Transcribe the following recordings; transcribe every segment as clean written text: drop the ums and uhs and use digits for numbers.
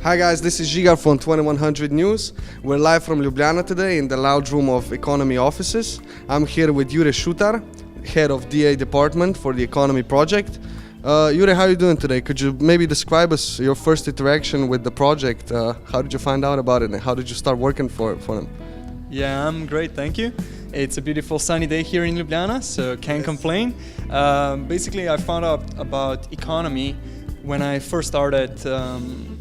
Hi guys, this is Žigar from 2100 News. We're live from Ljubljana today in the loud room of Economi offices. I'm here with Jure Šutar, head of DA department for the Economi project. Jure, how are you doing today? Could you maybe describe us your first interaction with the project? How did you find out about it and how did you start working for them? Yeah, I'm great, thank you. It's a beautiful sunny day here in Ljubljana, so can't complain. Basically, I found out about Iconomi when I first started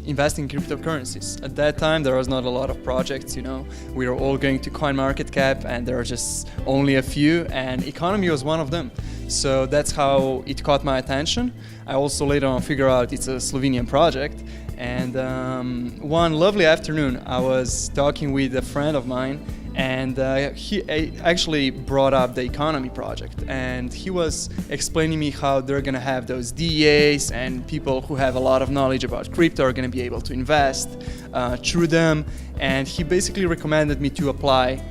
investing in cryptocurrencies. At that time, there was not a lot of projects, we were all going to CoinMarketCap and there were just only a few, and Iconomi was one of them. So that's how it caught my attention. I also later on figured out it's a Slovenian project, and one lovely afternoon I was talking with a friend of mine, and he actually brought up the Iconomi project, and he was explaining me how they're gonna have those DAs and people who have a lot of knowledge about crypto are gonna be able to invest through them, and he basically recommended me to apply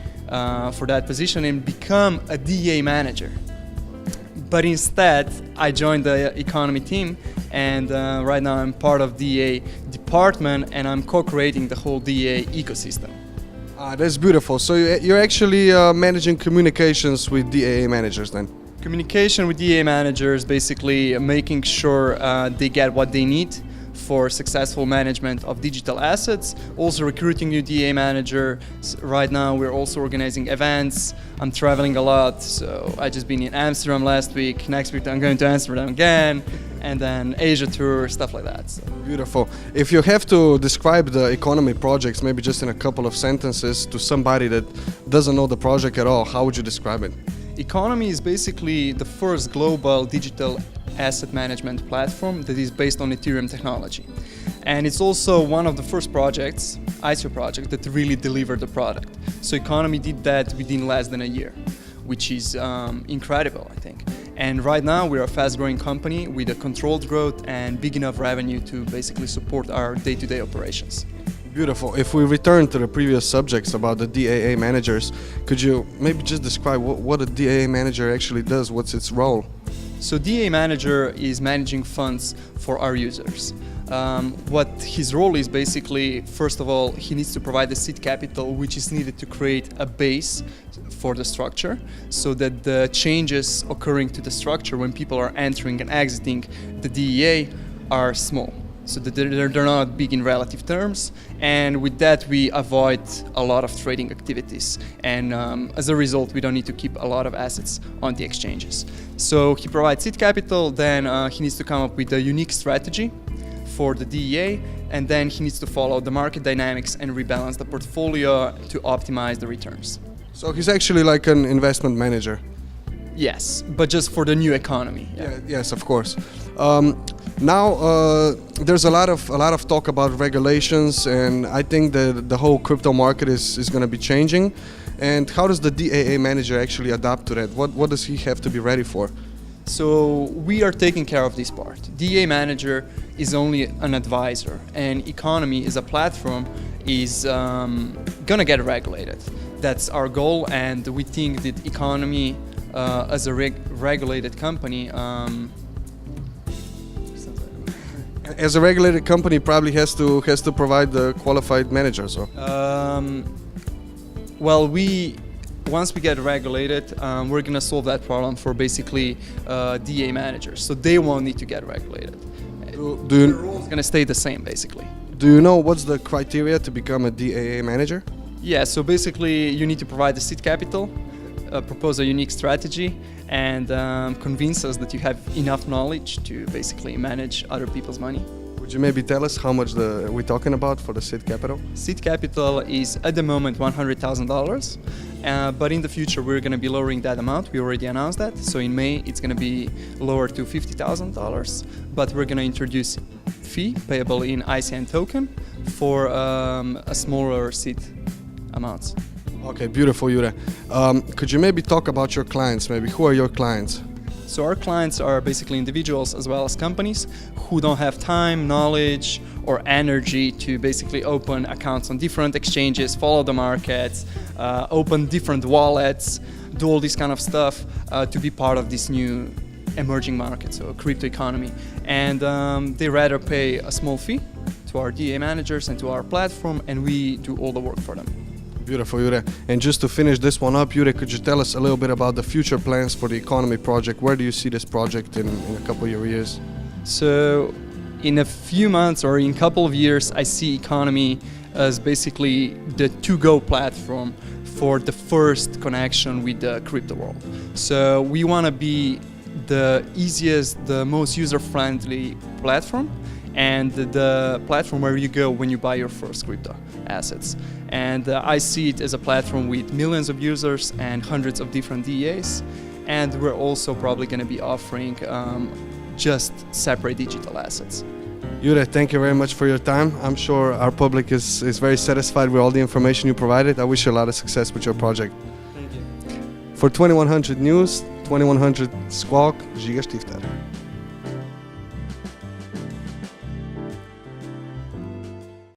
for that position and become a DA manager. But instead, I joined the Economi team, and right now I'm part of DA department, and I'm co-creating the whole DA ecosystem. That's beautiful. So you're actually managing communications with DAA managers then? Communication with DA managers, basically making sure they get what they need for successful management of digital assets. Also recruiting new DA managers. Right now we're also organizing events. I'm traveling a lot, so I just been in Amsterdam last week. Next week I'm going to Amsterdam again, and then Asia tour, stuff like that. So. Beautiful. If you have to describe the Economi projects, maybe just in a couple of sentences to somebody that doesn't know the project at all, how would you describe it? Economi is basically the first global digital asset management platform that is based on Ethereum technology. And it's also one of the first projects, ICO project, that really delivered the product. So Economi did that within less than a year, which is incredible, I think. And right now we're a fast-growing company with a controlled growth and big enough revenue to basically support our day-to-day operations. Beautiful. If we return to the previous subjects about the DAA managers, could you maybe just describe what a DAA manager actually does? What's its role? So DA manager is managing funds for our users. What his role is basically, first of all, he needs to provide the seed capital which is needed to create a base for the structure, so that the changes occurring to the structure when people are entering and exiting the DEA are small, so that they're not big in relative terms, and with that we avoid a lot of trading activities, and as a result we don't need to keep a lot of assets on the exchanges. So he provides seed capital, then he needs to come up with a unique strategy for the DEA, and then he needs to follow the market dynamics and rebalance the portfolio to optimize the returns. So he's actually like an investment manager? Yes, but just for the new economy. Yeah, yes, of course. Now there's a lot of talk about regulations, and I think that the whole crypto market is going to be changing. And how does the DAA manager actually adapt to that? What does he have to be ready for? So we are taking care of this part. DA manager is only an advisor, and Economi is a platform is gonna get regulated. That's our goal, and we think that Economi as a regulated company as a regulated company probably has to provide the qualified managers, or? Well, once we get regulated, we're gonna solve that problem for basically DA managers, so they won't need to get regulated. The rule is gonna stay the same, basically. Do you know what's the criteria to become a DAA manager? Yeah, so basically you need to provide the seed capital, propose a unique strategy, and convince us that you have enough knowledge to basically manage other people's money. Would you maybe tell us how much we're talking about for the seed capital? Seed capital is at the moment $100,000, but in the future we're going to be lowering that amount. We already announced that, so in May it's going to be lowered to $50,000, but we're going to introduce fee payable in ICN token for a smaller seed amounts. Okay, beautiful, Jure. Could you maybe talk about your clients? Maybe who are your clients? So our clients are basically individuals as well as companies who don't have time, knowledge, or energy to basically open accounts on different exchanges, follow the markets, open different wallets, do all this kind of stuff to be part of this new emerging market, so crypto economy. And they rather pay a small fee to our DA managers and to our platform, and we do all the work for them. Beautiful, Jure. And just to finish this one up, Jure, could you tell us a little bit about the future plans for the Economy project? Where do you see this project in a couple of years? So in a few months or in a couple of years, I see Economy as basically the to-go platform for the first connection with the crypto world. So we want to be the easiest, the most user-friendly platform, and the platform where you go when you buy your first crypto assets. And I see it as a platform with millions of users and hundreds of different DAs. And we're also probably going to be offering just separate digital assets. Jure, thank you very much for your time. I'm sure our public is very satisfied with all the information you provided. I wish you a lot of success with your project. Thank you. For 2100 News, 2100 Squawk, Žiga Štiftar.